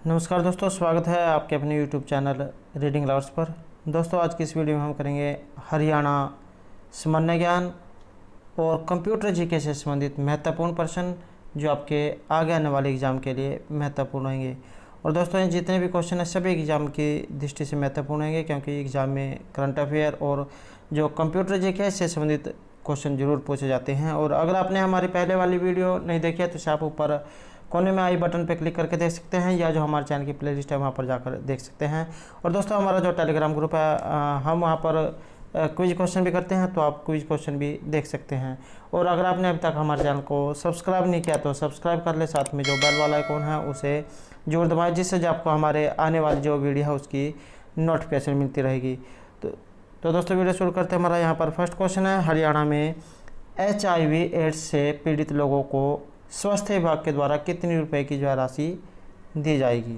नमस्कार दोस्तों, स्वागत है आपके अपने YouTube चैनल रीडिंग लवर्स पर। दोस्तों, आज की इस वीडियो में हम करेंगे हरियाणा सामान्य ज्ञान और कंप्यूटर जीके से संबंधित महत्वपूर्ण प्रश्न जो आपके आगे आने वाले एग्ज़ाम के लिए महत्वपूर्ण होंगे। और दोस्तों, ये जितने भी क्वेश्चन हैं सभी एग्ज़ाम की दृष्टि से महत्वपूर्ण होंगे, क्योंकि एग्ज़ाम में करंट अफेयर और जो कंप्यूटर जीके से संबंधित क्वेश्चन जरूर पूछे जाते हैं। और अगर आपने हमारी पहले वाली वीडियो नहीं देखी है तो आप ऊपर कोने में आई बटन पर क्लिक करके देख सकते हैं, या जो हमारे चैनल की प्लेलिस्ट है वहाँ पर जाकर देख सकते हैं। और दोस्तों, हमारा जो टेलीग्राम ग्रुप है हम वहाँ पर क्विज क्वेश्चन भी करते हैं, तो आप क्विज क्वेश्चन भी देख सकते हैं। और अगर आपने अभी तक हमारे चैनल को सब्सक्राइब नहीं किया तो सब्सक्राइब कर ले, साथ में जो बेल वाला आइकॉन है उसे जरूर दबाएं, जिससे आपको हमारे आने वाली जो वीडियो है उसकी नोटिफिकेशन मिलती रहेगी। तो दोस्तों, वीडियो शुरू करते हैं। हमारा यहाँ पर फर्स्ट क्वेश्चन है, हरियाणा में HIV एड्स से पीड़ित लोगों को स्वास्थ्य विभाग के द्वारा कितनी रुपए की जो है राशि दी जाएगी।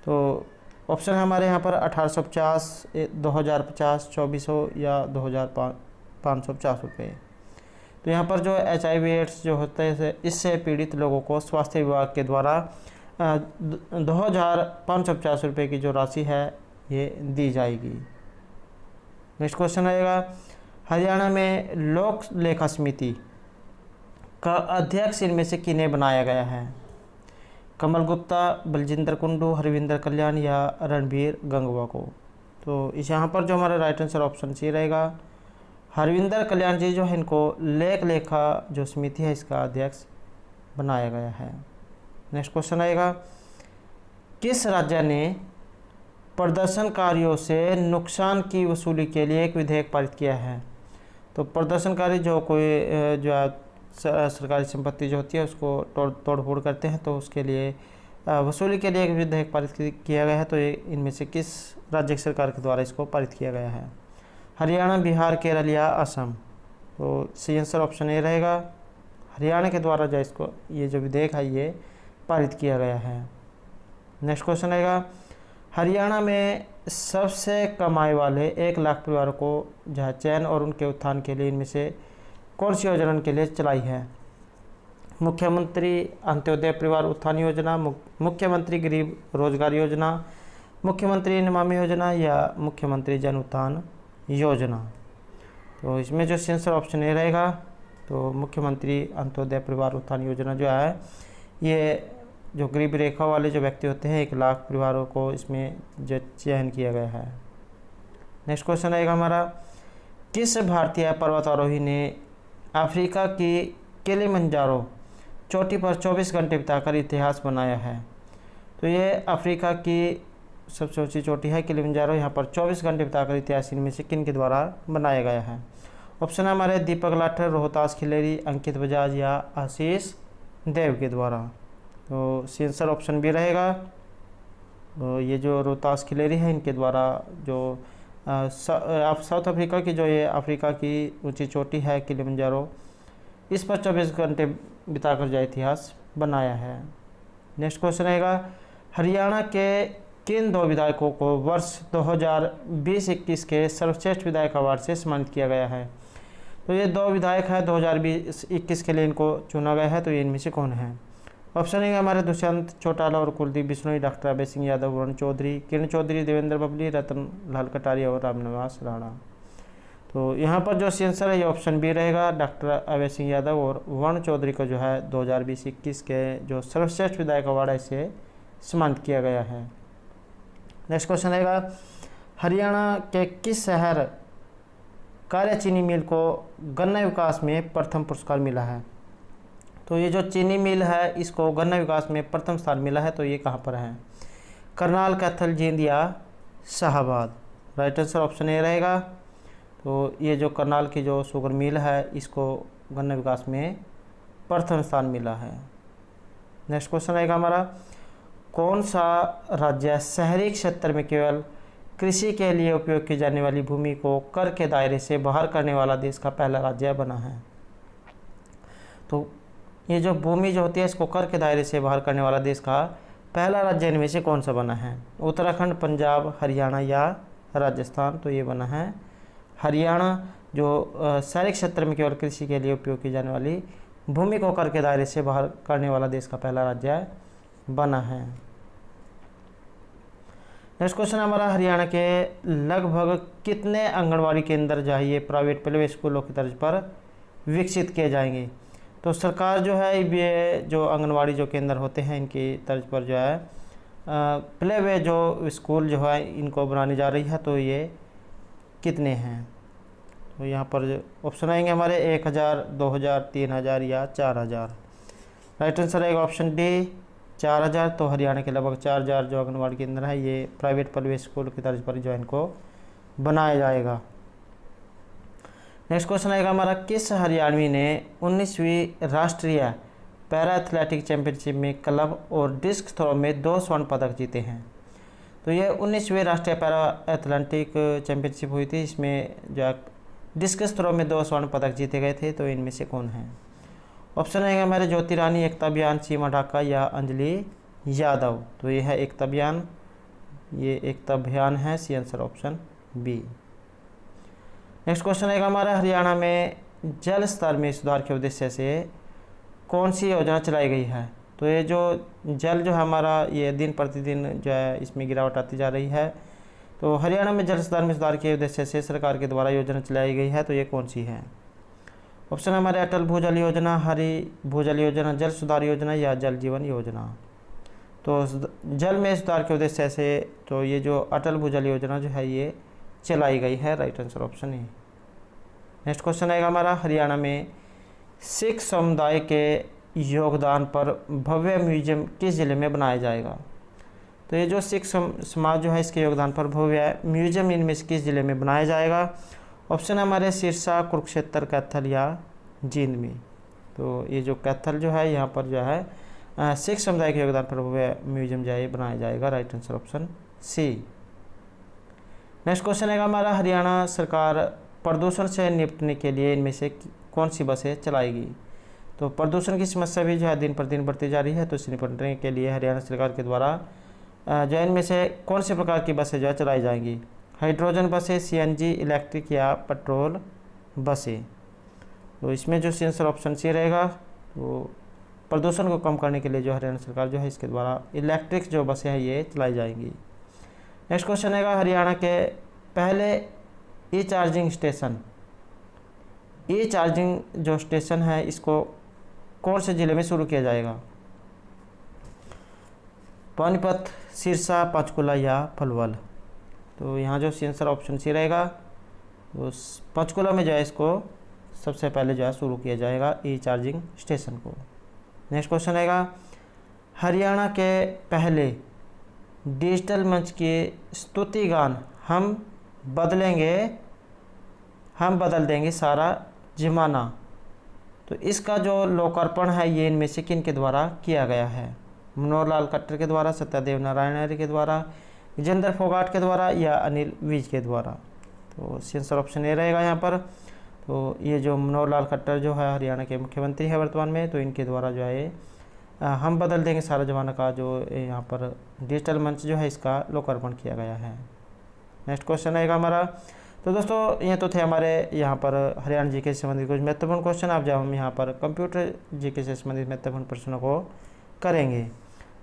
तो ऑप्शन है हमारे यहाँ पर 1850, 2050, 2400 या 2550 रुपये। तो यहाँ पर जो HIV एड्स जो होते हैं इससे पीड़ित लोगों को स्वास्थ्य विभाग के द्वारा 2550 रुपये की जो राशि है ये दी जाएगी। नेक्स्ट क्वेश्चन आएगा, हरियाणा में लोक लेखा समिति का अध्यक्ष इनमें से किन्हें बनाया गया है। कमल गुप्ता, बलजिंदर कुंडू, हरविंदर कल्याण या रणबीर गंगवा को। तो इस यहाँ पर जो हमारा राइट आंसर ऑप्शन सी रहेगा, हरविंदर कल्याण जी जो है इनको लेखा जो समिति है इसका अध्यक्ष बनाया गया है। नेक्स्ट क्वेश्चन आएगा, किस राज्य ने प्रदर्शनकारियों से नुकसान की वसूली के लिए एक विधेयक पारित किया है। तो प्रदर्शनकारी जो कोई जो सरकारी संपत्ति जो होती है उसको तोड़ फोड़ करते हैं, तो उसके लिए वसूली के लिए एक विधेयक पारित किया गया है। तो ये इनमें से किस राज्य सरकार के द्वारा इसको पारित किया गया है। हरियाणा, बिहार, केरल या असम। तो सही आंसर ऑप्शन ए रहेगा, हरियाणा के द्वारा जो इसको ये जो विधेयक है ये पारित किया गया है। नेक्स्ट क्वेश्चन आएगा, हरियाणा में सबसे कम आय वाले 1 लाख परिवारों को जो है चयन और उनके उत्थान के लिए इनमें से कौन सी योजना के लिए चलाई है। मुख्यमंत्री अंत्योदय परिवार उत्थान योजना, मुख्यमंत्री गरीब रोजगार योजना, मुख्यमंत्री नमामि योजना या मुख्यमंत्री जन उत्थान योजना। तो इसमें जो आंसर ऑप्शन ए रहेगा, तो मुख्यमंत्री अंत्योदय परिवार उत्थान योजना जो है ये जो गरीब रेखा वाले जो व्यक्ति होते हैं 1 लाख परिवारों को इसमें जो चयन किया गया है। नेक्स्ट क्वेश्चन आएगा हमारा, किस भारतीय पर्वतारोही ने अफ्रीका की किलिमंजारो चोटी पर 24 घंटे बिताकर इतिहास बनाया है। तो ये अफ्रीका की सबसे ऊंची चोटी है किलिमंजारो, यहाँ पर 24 घंटे बिताकर इतिहास इनमें से किन के द्वारा बनाया गया है। ऑप्शन है हमारे दीपक लाठर, रोहतास खिलेरी, अंकित बजाज या आशीष देव के द्वारा। तो आंसर ऑप्शन भी रहेगा, तो ये जो रोहतास खिलेरी है इनके द्वारा जो साउथ अफ्रीका की जो ये अफ्रीका की ऊंची चोटी है किलिमंजारो, इस पर 24 घंटे बिताकर जो इतिहास बनाया है। नेक्स्ट क्वेश्चन आएगा, हरियाणा के किन 2 विधायकों को वर्ष 2020-21 के सर्वश्रेष्ठ विधायक अवार्ड से सम्मानित किया गया है। तो ये 2 विधायक हैं 2020-21 के लिए इनको चुना गया है। तो ये इनमें से कौन है। ऑप्शन है हमारे दुष्यंत चौटाला और कुलदीप बिश्नोई, डॉक्टर अभय सिंह यादव, वरुण चौधरी, किरण चौधरी, देवेंद्र बबली, रतन लाल कटारिया और रामनिवास राणा। तो यहाँ पर जो आंसर है ये ऑप्शन बी रहेगा, डॉक्टर अभय सिंह यादव और वरुण चौधरी को जो है 2020-21 के जो सर्वश्रेष्ठ विधायक अवार्ड है इसे सम्मानित किया गया है। नेक्स्ट क्वेश्चन रहेगा, हरियाणा के किस शहर कार्य चीनी मिल को गन्ना विकास में प्रथम पुरस्कार मिला है। तो ये जो चीनी मिल है इसको गन्ना विकास में प्रथम स्थान मिला है। तो ये कहाँ पर है, करनाल, कैथल, जींद या Shahbad. Right answer option A रहेगा। तो ये जो करनाल की जो शुगर मिल है इसको गन्ना विकास में प्रथम स्थान मिला है। नेक्स्ट क्वेश्चन आएगा हमारा, कौन सा राज्य शहरी क्षेत्र में केवल कृषि के लिए उपयोग की जाने वाली भूमि को कर के दायरे से बाहर करने वाला देश का पहला राज्य बना है। तो ये जो भूमि जो होती है इसको कर के दायरे से बाहर करने वाला देश का पहला राज्य इनमें से कौन सा बना है। उत्तराखंड, पंजाब, हरियाणा या राजस्थान। तो ये बना है हरियाणा, जो शहरी क्षेत्र में केवल कृषि के लिए उपयोग की जाने वाली भूमि को कर के दायरे से बाहर करने वाला देश का पहला राज्य बना है। नेक्स्ट क्वेश्चन हमारा, हरियाणा के लगभग कितने आंगनवाड़ी केंद्र जो है ये प्राइवेट प्ले स्कूलों की तर्ज पर विकसित किए जाएंगे। तो सरकार जो है ये जो आंगनवाड़ी जो केंद्र होते हैं इनकी तर्ज पर जो है प्ले वे जो स्कूल जो है इनको बनाने जा रही है। तो ये कितने हैं, तो यहाँ पर ऑप्शन आएंगे हमारे 1000, 2000, 3000 या 4000। राइट आंसर आएगा ऑप्शन डी 4000। तो हरियाणा के लगभग 4000 जो आंगनबाड़ी केंद्र है ये प्राइवेट पब्लिक स्कूल की तर्ज पर जो है इनको बनाया जाएगा। नेक्स्ट क्वेश्चन आएगा हमारा, किस हरियाणवी ने 19वीं राष्ट्रीय पैरा एथलेटिक चैंपियनशिप में क्लब और डिस्क थ्रो में 2 स्वर्ण पदक जीते हैं। तो ये 19वीं राष्ट्रीय पैरा एथलेटिक चैंपियनशिप हुई थी, इसमें जो डिस्कस थ्रो में 2 स्वर्ण पदक जीते गए थे। तो इनमें से कौन है। ऑप्शन आएगा हमारे ज्योति रानी, एकता बयान, सीमा ढाका या अंजलि यादव। तो ये है एकता बयान, ये एकता बयान है, C answer option B. Next question आएगा हमारा, हरियाणा में जल स्तर में सुधार के उद्देश्य से कौन सी योजना चलाई गई है। तो ये जो जल जो है हमारा ये दिन प्रतिदिन जो है इसमें गिरावट आती जा रही है। तो हरियाणा में जल स्तर में सुधार के उद्देश्य से सरकार के द्वारा योजना चलाई गई है। तो ये कौन सी है। ऑप्शन हमारे अटल भूजल योजना, हरी भूजल योजना, जल सुधार योजना या जल जीवन योजना। तो जल में सुधार के उद्देश्य से तो ये जो अटल भूजल योजना जो है ये चलाई गई है। राइट आंसर ऑप्शन ए। नेक्स्ट क्वेश्चन आएगा हमारा, हरियाणा में सिख समुदाय के योगदान पर भव्य म्यूजियम किस जिले में बनाया जाएगा। तो ये जो सिख समाज जो है इसके योगदान पर भव्य म्यूजियम इनमें से किस जिले में बनाया जाएगा। ऑप्शन हमारे सिरसा, कुरुक्षेत्र, कैथल या जींद में। तो ये जो कैथल जो है यहाँ पर जो है सिख समुदाय के योगदान पर भव्य म्यूजियम जो है बनाया जाएगा। Right answer option C. Next question है हमारा, हरियाणा सरकार प्रदूषण से निपटने के लिए इनमें से कौन सी बसें चलाएगी। तो प्रदूषण की समस्या भी जो है दिन पर दिन बढ़ती जा रही है। तो इससे निपटने के लिए हरियाणा सरकार के द्वारा जो इनमें से कौन से प्रकार की बसें जो है चलाई जाएंगी। हाइड्रोजन बसें, सीएनजी, इलेक्ट्रिक या पेट्रोल बसें। तो इसमें जो आंसर ऑप्शन सी रहेगा। तो प्रदूषण को कम करने के लिए जो हरियाणा सरकार जो है इसके द्वारा इलेक्ट्रिक जो बसें हैं ये चलाई जाएंगी। नेक्स्ट क्वेश्चन है, हरियाणा के पहले e charging station, e charging जो स्टेशन है इसको कौन से ज़िले में शुरू किया जाएगा। पानीपत, सिरसा, पंचकुला या पलवल। तो यहाँ जो आंसर ऑप्शन सी रहेगा। तो पंचकुला में जो है इसको सबसे पहले जो है शुरू किया जाएगा ई चार्जिंग स्टेशन को। नेक्स्ट क्वेश्चन आएगा, हरियाणा के पहले डिजिटल मंच के स्तुति गान हम बदल देंगे सारा ज़माना। तो इसका जो लोकार्पण है ये इनमें से किन के द्वारा किया गया है। मनोहर लाल खट्टर के द्वारा, सत्यदेव नारायण आर्य के द्वारा, विजेंद्र फोगाट के द्वारा या अनिल विज के द्वारा। तो आंसर ऑप्शन ए रहेगा यहाँ पर। तो ये जो मनोहर लाल खट्टर जो है हरियाणा के मुख्यमंत्री है वर्तमान में, तो इनके द्वारा जो है हम बदल देंगे सारा जमाना का जो यहाँ पर डिजिटल मंच जो है इसका लोकार्पण किया गया है। नेक्स्ट क्वेश्चन आएगा हमारा। तो दोस्तों ये तो थे हमारे यहाँ पर हरियाणा जीके से संबंधित कुछ महत्वपूर्ण क्वेश्चन। अब जब हम यहाँ पर कंप्यूटर जीके से संबंधित महत्वपूर्ण प्रश्नों को करेंगे।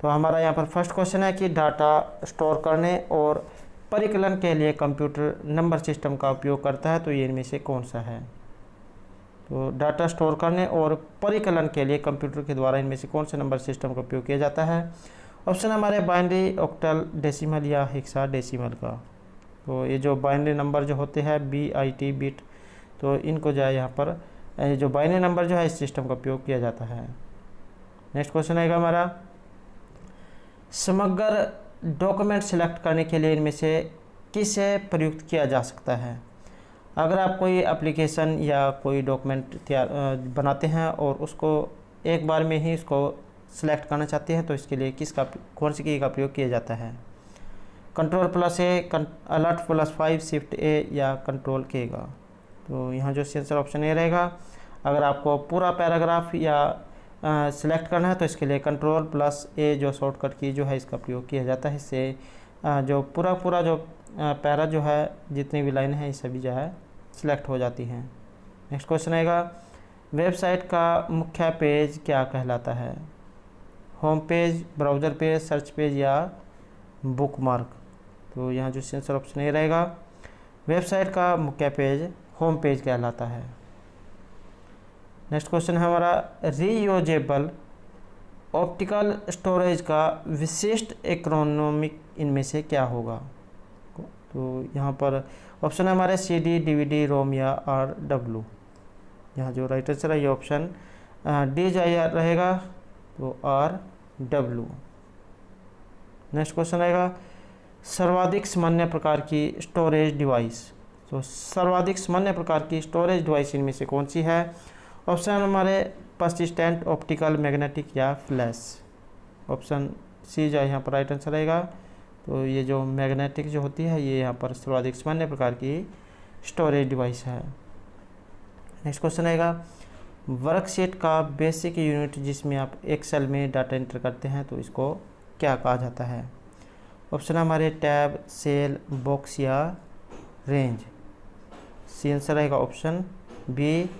तो हमारा यहाँ पर फर्स्ट क्वेश्चन है कि डाटा स्टोर करने और परिकलन के लिए कंप्यूटर नंबर सिस्टम का उपयोग करता है। तो ये इनमें से कौन सा है। तो डाटा स्टोर करने और परिकलन के लिए कंप्यूटर के द्वारा इनमें से कौन से नंबर सिस्टम का उपयोग किया जाता है। ऑप्शन हमारे बाइनरी, ऑक्टल, डेसिमल या हेक्सा डेसिमल का। तो ये जो बाइनरी नंबर जो होते हैं BIT बिट, तो इनको जो है यहाँ पर जो बाइनरी नंबर जो है इस सिस्टम का उपयोग किया जाता है। नेक्स्ट क्वेश्चन आएगा हमारा, समग्र डॉक्यूमेंट सिलेक्ट करने के लिए इनमें से किसे प्रयुक्त किया जा सकता है। अगर आप कोई एप्लीकेशन या कोई डॉक्यूमेंट बनाते हैं और उसको एक बार में ही उसको सिलेक्ट करना चाहते हैं तो इसके लिए कौन सी की का प्रयोग किया जाता है। Ctrl+A, Alt+5, Shift A या Ctrl K का। तो यहाँ जो आंसर ऑप्शन ए रहेगा। अगर आपको पूरा पैराग्राफ या सिलेक्ट करना है तो इसके लिए Ctrl+A जो शॉर्टकट की जो है इसका प्रयोग किया जाता है। इससे जो पूरा जो पैरा जो है जितनी भी लाइन है ये सभी जो है सिलेक्ट हो जाती हैं। नेक्स्ट क्वेश्चन आएगा, वेबसाइट का मुख्य पेज क्या कहलाता है। Home page, browser page, search page या बुकमार्क। तो यहाँ जो आंसर ऑप्शन ए रहेगा। वेबसाइट का मुख्य पेज होम पेज कहलाता है। नेक्स्ट क्वेश्चन है हमारा, रीयूजेबल ऑप्टिकल स्टोरेज का विशिष्ट एक्रोनोमिक इनमें से क्या होगा? तो यहाँ पर ऑप्शन है हमारे CD, DVD, रोम या RW। यहाँ जो राइट आंसर है ये ऑप्शन डी जो रहेगा, तो RW। नेक्स्ट क्वेश्चन रहेगा, सर्वाधिक सामान्य प्रकार की स्टोरेज डिवाइस। तो सर्वाधिक सामान्य प्रकार की स्टोरेज डिवाइस इनमें से कौन सी है? ऑप्शन हमारे पर्सिस्टेंट, ऑप्टिकल, मैग्नेटिक या फ्लैश। ऑप्शन सी जो है यहाँ पर राइट आंसर रहेगा। तो ये जो मैग्नेटिक जो होती है ये यहाँ पर सर्वाधिक सामान्य प्रकार की स्टोरेज डिवाइस है। नेक्स्ट क्वेश्चन रहेगा, वर्कशीट का बेसिक यूनिट जिसमें आप एक्सेल में डाटा एंटर करते हैं तो इसको क्या कहा जाता है? ऑप्शन हमारे टैब, सेल, बॉक्स या रेंज। सी आंसर रहेगा ऑप्शन बी,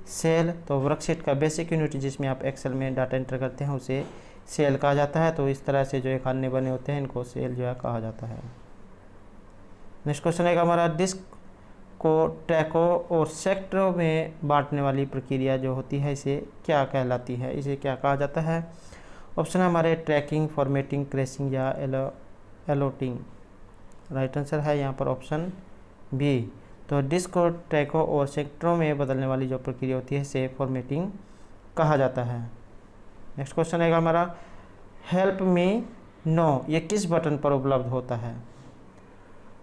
सेल। तो वर्कशीट का बेसिक यूनिट जिसमें आप एक्सेल में डाटा एंटर करते हैं उसे सेल कहा जाता है। तो इस तरह से जो खाने बने होते हैं इनको सेल जो है कहा जाता है। नेक्स्ट क्वेश्चन रहेगा हमारा, डिस्क को ट्रैकों और सेक्टरों में बांटने वाली प्रक्रिया जो होती है इसे क्या कहलाती है? इसे क्या कहा जाता है? ऑप्शन हमारे ट्रैकिंग, फॉर्मेटिंग, क्रेसिंग या एलोटिंग। राइट आंसर है यहाँ पर ऑप्शन बी। तो डिस्क को ट्रैकों और सेक्टरों में बदलने वाली जो प्रक्रिया होती है इसे फॉर्मेटिंग कहा जाता है। नेक्स्ट क्वेश्चन रहेगा हमारा, हेल्प मी नो ये किस बटन पर उपलब्ध होता है?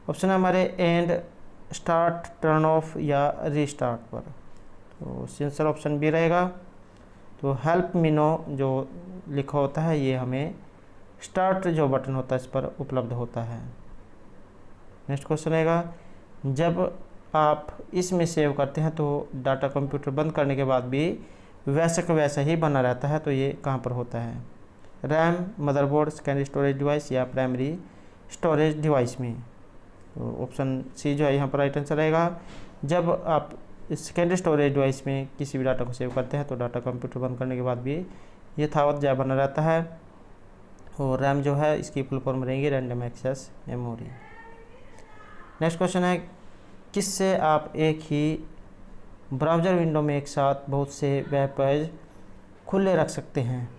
ऑप्शन हमारे एंड, स्टार्ट, टर्न ऑफ या रीस्टार्ट पर। तो आंसर ऑप्शन बी रहेगा। तो हेल्प मी नो जो लिखा होता है ये हमें स्टार्ट जो बटन होता है इस पर उपलब्ध होता है। नेक्स्ट क्वेश्चन रहेगा, जब आप इसमें सेव करते हैं तो डाटा कंप्यूटर बंद करने के बाद भी वैसे का वैसा ही बना रहता है, तो ये कहाँ पर होता है? RAM, motherboard, secondary storage device या प्राइमरी स्टोरेज डिवाइस में। तो ऑप्शन सी जो है यहाँ पर राइट आंसर रहेगा। जब आप सेकेंडरी स्टोरेज डिवाइस में किसी भी डाटा को सेव करते हैं तो डाटा कंप्यूटर बंद करने के बाद भी यथावत जय बना रहता है। और रैम जो है इसकी फुल फॉर्म रहेगी random access memory. Next question है, किससे आप एक ही ब्राउज़र विंडो में एक साथ बहुत से वेब पेज खुले रख सकते हैं?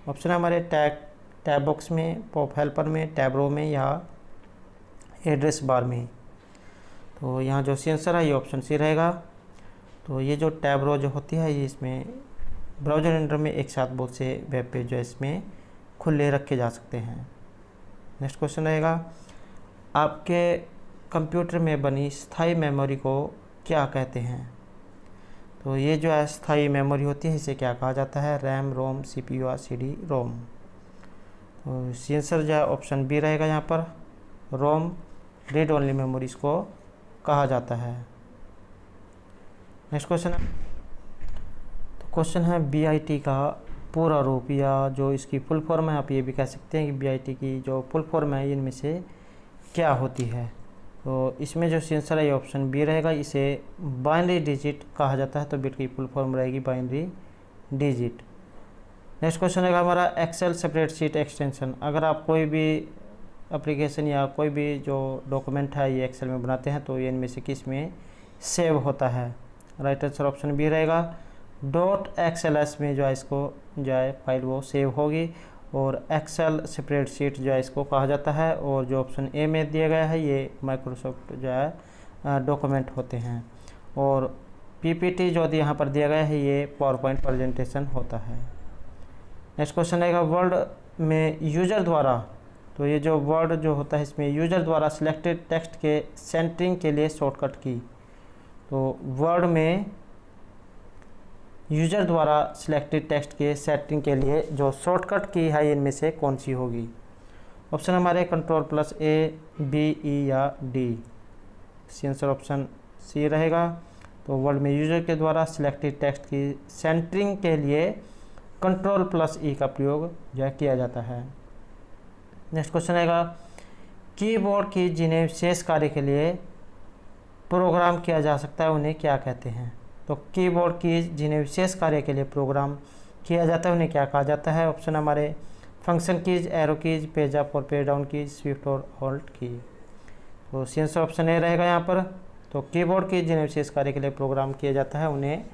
ऑप्शन है हमारे टैब बॉक्स में, पॉप हेल्पर में, टैब रो में या एड्रेस बार में। तो यहाँ जो आंसर है ये ऑप्शन सी रहेगा। तो ये जो टैब रो जो होती है ये इसमें ब्राउज़र विंडो में एक साथ बहुत से वेब पेज जो है इसमें खुले रखे जा सकते हैं। नेक्स्ट क्वेश्चन रहेगा, आपके कंप्यूटर में बनी स्थायी मेमोरी को क्या कहते हैं? तो ये जो है स्थायी मेमोरी होती है इसे क्या कहा जाता है? रैम, रोम, CPU या CD रोम। तो आंसर जो है ऑप्शन बी रहेगा यहाँ पर, रोम, रीड ओनली मेमोरीज को कहा जाता है। नेक्स्ट क्वेश्चन है, तो क्वेश्चन है BIT का पूरा रूप या जो इसकी फुल फॉर्म है, आप ये भी कह सकते हैं कि BIT की जो फुल फॉर्म है इनमें से क्या होती है? तो इसमें जो आंसर है ये ऑप्शन बी रहेगा। इसे बाइनरी डिजिट कहा जाता है। तो बिट की फुल फॉर्म रहेगी बाइनरी डिजिट। नेक्स्ट क्वेश्चन रहेगा हमारा, एक्सेल स्प्रेडशीट एक्सटेंशन। अगर आप कोई भी एप्लीकेशन या कोई भी जो डॉक्यूमेंट है ये एक्सेल में बनाते हैं तो ये इनमें से किस में सेव होता है? राइट आंसर ऑप्शन बी रहेगा। .xls में जो है इसको जो है फाइल वो सेव होगी और एक्सेल स्प्रेडशीट जो है इसको कहा जाता है। और जो ऑप्शन ए में दिया गया है ये माइक्रोसॉफ्ट जो है डॉक्यूमेंट होते हैं। और PPT जो यहाँ पर दिया गया है ये पावरपॉइंट प्रेजेंटेशन होता है। नेक्स्ट क्वेश्चन रहेगा, वर्ड में यूजर द्वारा, तो ये जो वर्ड जो होता है इसमें यूजर द्वारा सिलेक्टेड टेक्स्ट के सेंटरिंग के लिए शॉर्टकट की। तो वर्ड में यूजर द्वारा सिलेक्टेड टेक्स्ट के सेटिंग के लिए जो शॉर्टकट की है इनमें से कौन सी होगी? ऑप्शन हमारे Ctrl+A, B, E या D। आंसर ऑप्शन सी रहेगा। तो वर्ड में यूजर के द्वारा सिलेक्टेड टेक्स्ट की सेंटरिंग के लिए Ctrl+E का प्रयोग जो है किया जाता है। नेक्स्ट क्वेश्चन रहेगा, कीबोर्ड की जिन्हें विशेष कार्य के लिए प्रोग्राम किया जा सकता है उन्हें क्या कहते हैं? तो कीबोर्ड की जिन्हें विशेष कार्य के लिए प्रोग्राम किया जाता है उन्हें क्या कहा जाता है? ऑप्शन हमारे function keys, arrow keys, page up और पेज डाउन कीज, स्विफ्ट और होल्ड की। तो सी आंसर ऑप्शन ए रहेगा यहाँ पर। तो कीबोर्ड की जिन्हें विशेष कार्य के लिए प्रोग्राम किया जाता है उन्हें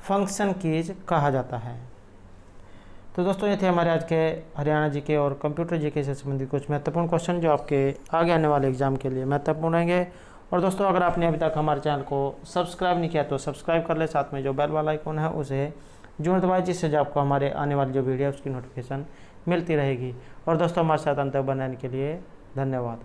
फंक्शन कीज कहा जाता है। तो दोस्तों ये थे हमारे आज के हरियाणा जीके और कंप्यूटर जीके से संबंधित कुछ महत्वपूर्ण क्वेश्चन जो आपके आगे आने वाले एग्जाम के लिए महत्वपूर्ण रहेंगे। और दोस्तों अगर आपने अभी तक हमारे चैनल को सब्सक्राइब नहीं किया तो सब्सक्राइब कर ले, साथ में जो बेल वाला आइकॉन है उसे जरूर दबाएं, जिससे आपको हमारे आने वाली जो वीडियो है उसकी नोटिफिकेशन मिलती रहेगी। और दोस्तों हमारे साथ अंत तक बनाने के लिए धन्यवाद।